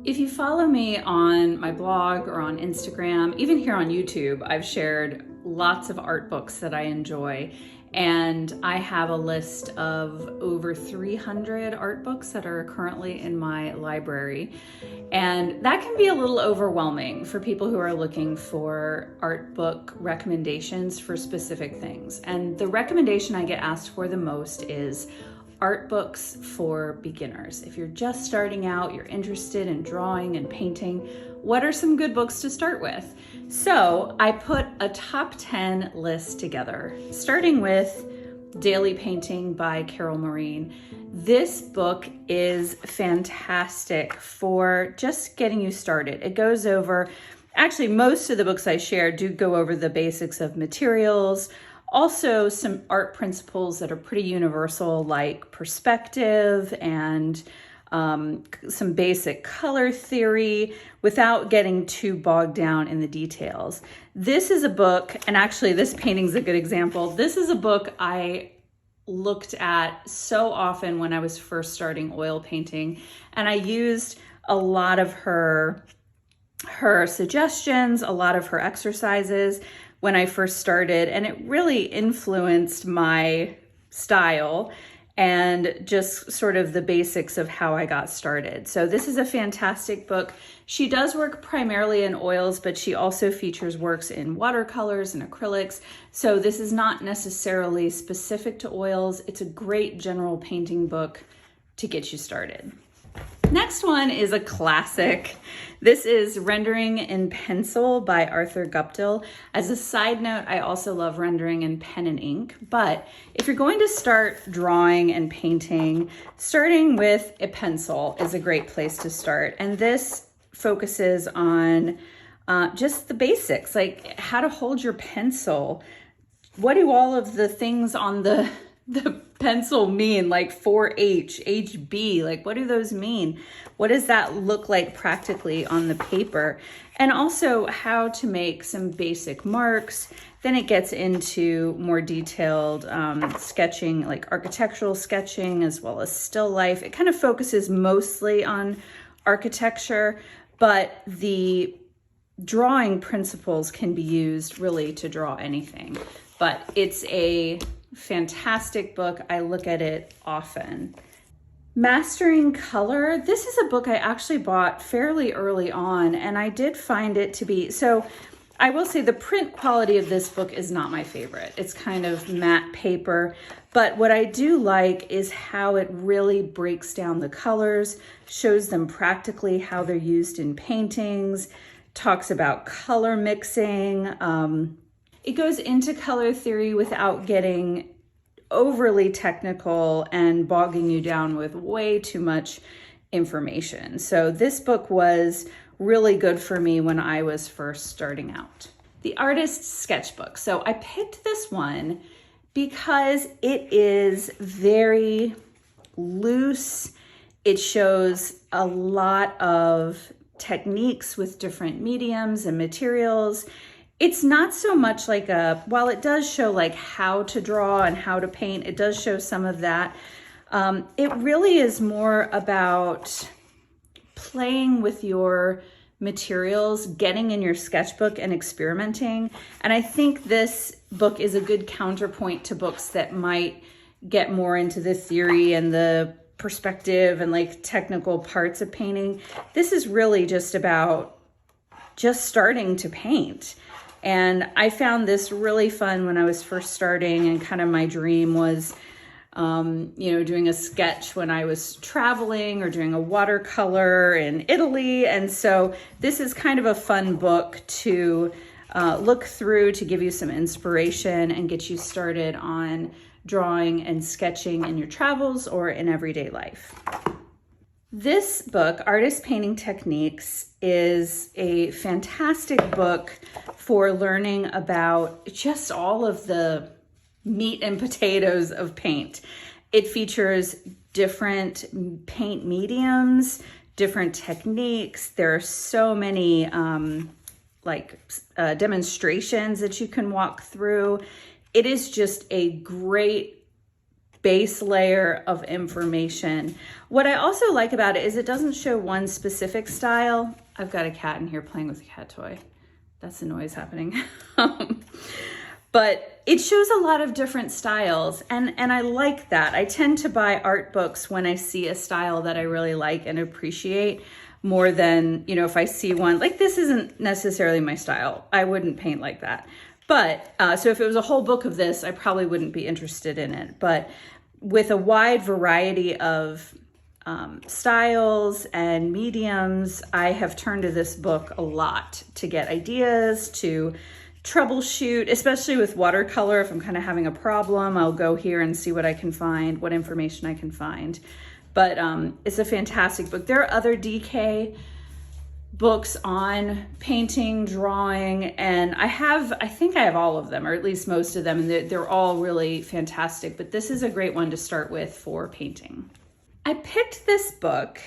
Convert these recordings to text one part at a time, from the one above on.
If you follow me on my blog or on Instagram, even here on YouTube, I've shared lots of art books that I enjoy. And I have a list of over 300 art books that are currently in my library. And that can be a little overwhelming for people who are looking for art book recommendations for specific things. And the recommendation I get asked for the most is art books for beginners. If you're just starting out, you're interested in drawing and painting, what are some good books to start with? So I put a top 10 list together, starting with Daily Painting by Carol Maureen. This book is fantastic for just getting you started. It goes over, actually most of the books I share do go over the basics of materials, also some art principles that are pretty universal, like perspective and some basic color theory without getting too bogged down in the details. This is a book, and actually this painting's a good example. This is a book I looked at so often when I was first starting oil painting, and I used a lot of her suggestions, a lot of her exercises when I first started, and it really influenced my style and just sort of the basics of how I got started. So this is a fantastic book. She does work primarily in oils, but she also features works in watercolors and acrylics. So this is not necessarily specific to oils. It's a great general painting book to get you started. Next one is a classic. This is Rendering in Pencil by Arthur Guptill. As a side note, I also love rendering in pen and ink, but if you're going to start drawing and painting, starting with a pencil is a great place to start. And this focuses on just the basics, like how to hold your pencil. What do all of the things on the pencil mean, like 4H, HB, like what do those mean? What does that look like practically on the paper? And also how to make some basic marks. Then it gets into more detailed sketching, like architectural sketching, as well as still life. It kind of focuses mostly on architecture, but the drawing principles can be used really to draw anything. But it's a fantastic book. I look at it often. Mastering Color. This is a book I actually bought fairly early on, and I did find it to be, so I will say the print quality of this book is not my favorite. It's kind of matte paper, but what I do like is how it really breaks down the colors, shows them practically how they're used in paintings, talks about color mixing. It goes into color theory without getting overly technical and bogging you down with way too much information. So this book was really good for me when I was first starting out. The Artist's Sketchbook. So I picked this one because it is very loose. It shows a lot of techniques with different mediums and materials. It's not so much like while it does show like how to draw and how to paint, it does show some of that. It really is more about playing with your materials, getting in your sketchbook and experimenting. And I think this book is a good counterpoint to books that might get more into the theory and the perspective and like technical parts of painting. This is really just about just starting to paint. And I found this really fun when I was first starting, and kind of my dream was, doing a sketch when I was traveling or doing a watercolor in Italy. And so this is kind of a fun book to look through to give you some inspiration and get you started on drawing and sketching in your travels or in everyday life. This book, Artist Painting Techniques, is a fantastic book for learning about just all of the meat and potatoes of paint. It features different paint mediums, different techniques. There are so many demonstrations that you can walk through. It is just a great base layer of information. What I also like about it is it doesn't show one specific style. I've got a cat in here playing with a cat toy. That's the noise happening. But it shows a lot of different styles, and I like that. I tend to buy art books when I see a style that I really like and appreciate more than, you know, if I see one, like this isn't necessarily my style. I wouldn't paint like that. But, so if it was a whole book of this, I probably wouldn't be interested in it. But with a wide variety of styles and mediums, I have turned to this book a lot to get ideas, to troubleshoot, especially with watercolor. If I'm kind of having a problem, I'll go here and see what I can find, what information I can find. But it's a fantastic book. There are other DK books on painting, drawing, and I think I have all of them, or at least most of them, and they're all really fantastic. But this is a great one to start with for painting. I picked this book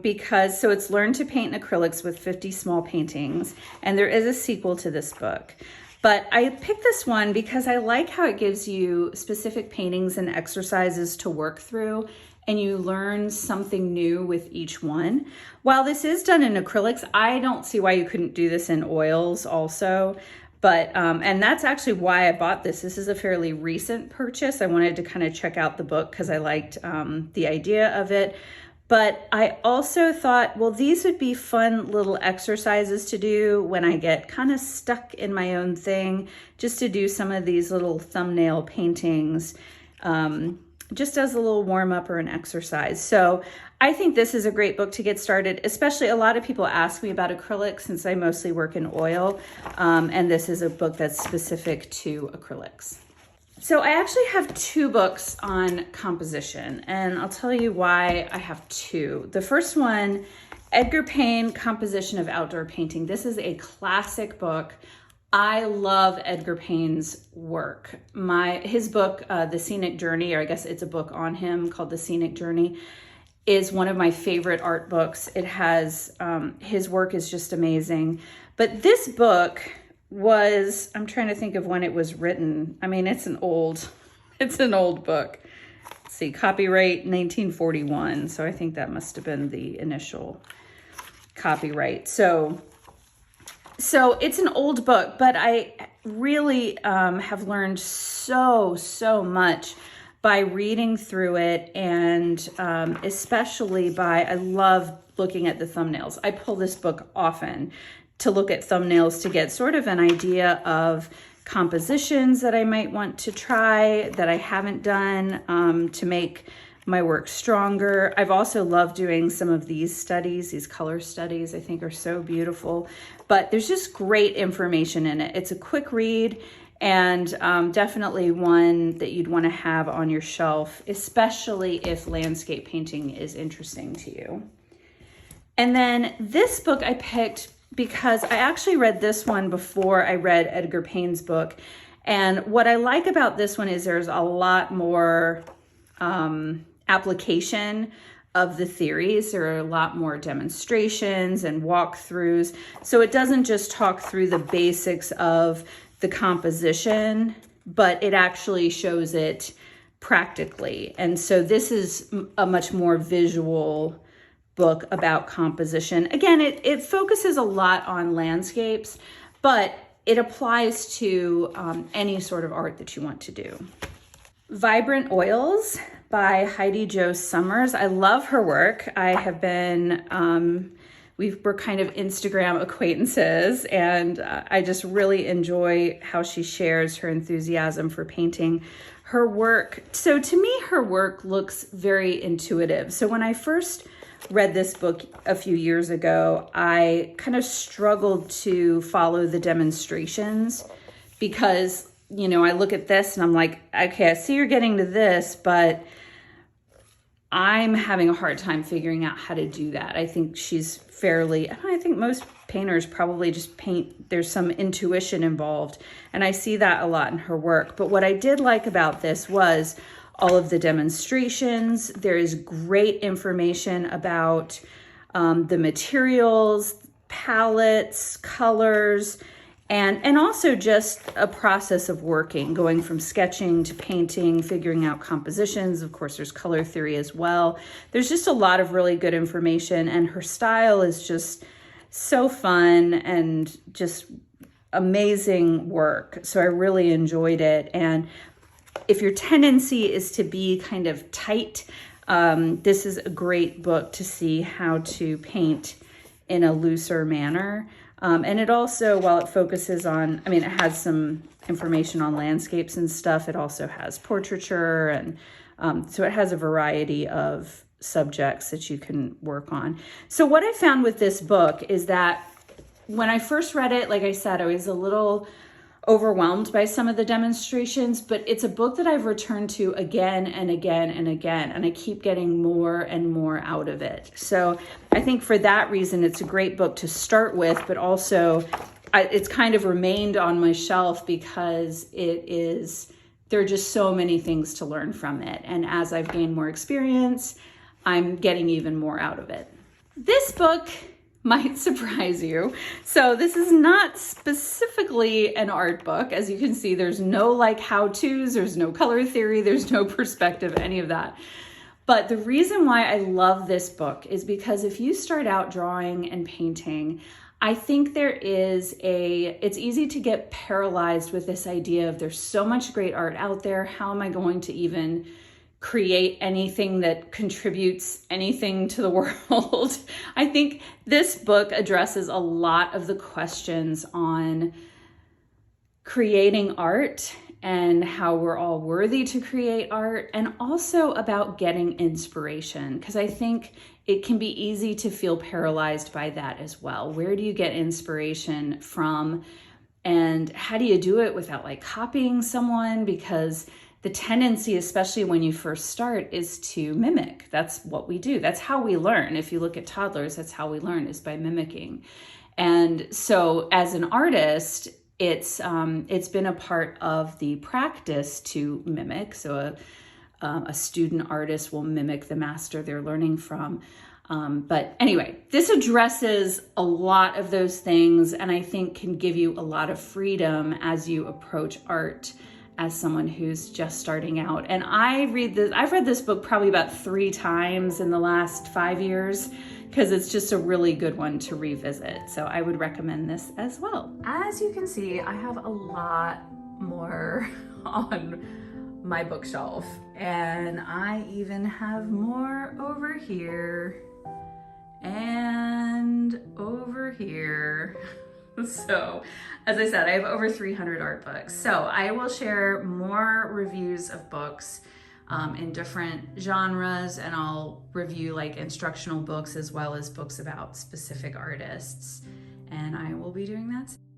because, so it's Learn to Paint in Acrylics with 50 Small Paintings, and there is a sequel to this book. But I picked this one because I like how it gives you specific paintings and exercises to work through, and you learn something new with each one. While this is done in acrylics, I don't see why you couldn't do this in oils also. But, and that's actually why I bought this. This is a fairly recent purchase. I wanted to kind of check out the book because I liked the idea of it. But I also thought, well, these would be fun little exercises to do when I get kind of stuck in my own thing, just to do some of these little thumbnail paintings, just as a little warm up or an exercise. So I think this is a great book to get started, especially a lot of people ask me about acrylics since I mostly work in oil. And this is a book that's specific to acrylics. So I actually have two books on composition, and I'll tell you why I have two. The first one, Edgar Payne, Composition of Outdoor Painting. This is a classic book. I love Edgar Payne's work. His book, The Scenic Journey, or I guess it's a book on him called The Scenic Journey, is one of my favorite art books. It has, his work is just amazing. But this book was, I'm trying to think of when it was written. I mean, it's an old book. Let's see, copyright 1941. So I think that must have been the initial copyright. So it's an old book, but I really have learned so much by reading through it, and especially I love looking at the thumbnails. I pull this book often to look at thumbnails to get sort of an idea of compositions that I might want to try that I haven't done to make my work stronger. I've also loved doing some of these studies, these color studies, I think are so beautiful. But there's just great information in it. It's a quick read, and definitely one that you'd want to have on your shelf, especially if landscape painting is interesting to you. And then this book I picked because I actually read this one before I read Edgar Payne's book. And what I like about this one is there's a lot more application of the theories. There are a lot more demonstrations and walkthroughs. So it doesn't just talk through the basics of the composition, but it actually shows it practically. And so this is a much more visual book about composition. Again, it focuses a lot on landscapes, but it applies to any sort of art that you want to do. Vibrant Oils by Heidi Jo Summers. I love her work. I have been, we're kind of Instagram acquaintances, and I just really enjoy how she shares her enthusiasm for painting. Her work, so to me, her work looks very intuitive. So when I first read this book a few years ago, I kind of struggled to follow the demonstrations because, you know, I look at this and I'm like, okay, I see you're getting to this, but I'm having a hard time figuring out how to do that. I think I think most painters probably just paint, there's some intuition involved, and I see that a lot in her work. But what I did like about this was all of the demonstrations. There is great information about the materials, palettes, colors, And also just a process of working, going from sketching to painting, figuring out compositions. Of course, there's color theory as well. There's just a lot of really good information, and her style is just so fun and just amazing work. So I really enjoyed it. And if your tendency is to be kind of tight, this is a great book to see how to paint in a looser manner. And it also, while it focuses on, I mean, it has some information on landscapes and stuff. It also has portraiture, and so it has a variety of subjects that you can work on. So what I found with this book is that when I first read it, like I said, I was a little overwhelmed by some of the demonstrations, but it's a book that I've returned to again and again and again, and I keep getting more and more out of it. So I think for that reason, it's a great book to start with, but also it's kind of remained on my shelf because there are just so many things to learn from it. And as I've gained more experience, I'm getting even more out of it. This book might surprise you. So this is not specifically an art book. As you can see, there's no like how-tos, there's no color theory, there's no perspective, any of that. But the reason why I love this book is because if you start out drawing and painting, I think it's easy to get paralyzed with this idea of there's so much great art out there. How am I going to even create anything that contributes anything to the world? I think this book addresses a lot of the questions on creating art and how we're all worthy to create art, and also about getting inspiration, because I think it can be easy to feel paralyzed by that as well. Where do you get inspiration from, and how do you do it without like copying someone? Because the tendency, especially when you first start, is to mimic. That's what we do. That's how we learn. If you look at toddlers, that's how we learn, is by mimicking. And so as an artist, it's been a part of the practice to mimic. So a student artist will mimic the master they're learning from. But anyway, this addresses a lot of those things, and I think can give you a lot of freedom as you approach art as someone who's just starting out. And I've read this book probably about 3 times in the last 5 years, because it's just a really good one to revisit. So I would recommend this as well. As you can see, I have a lot more on my bookshelf, and I even have more over here and over here. So, as I said, I have over 300 art books. So I will share more reviews of books in different genres, and I'll review like instructional books as well as books about specific artists. And I will be doing that soon.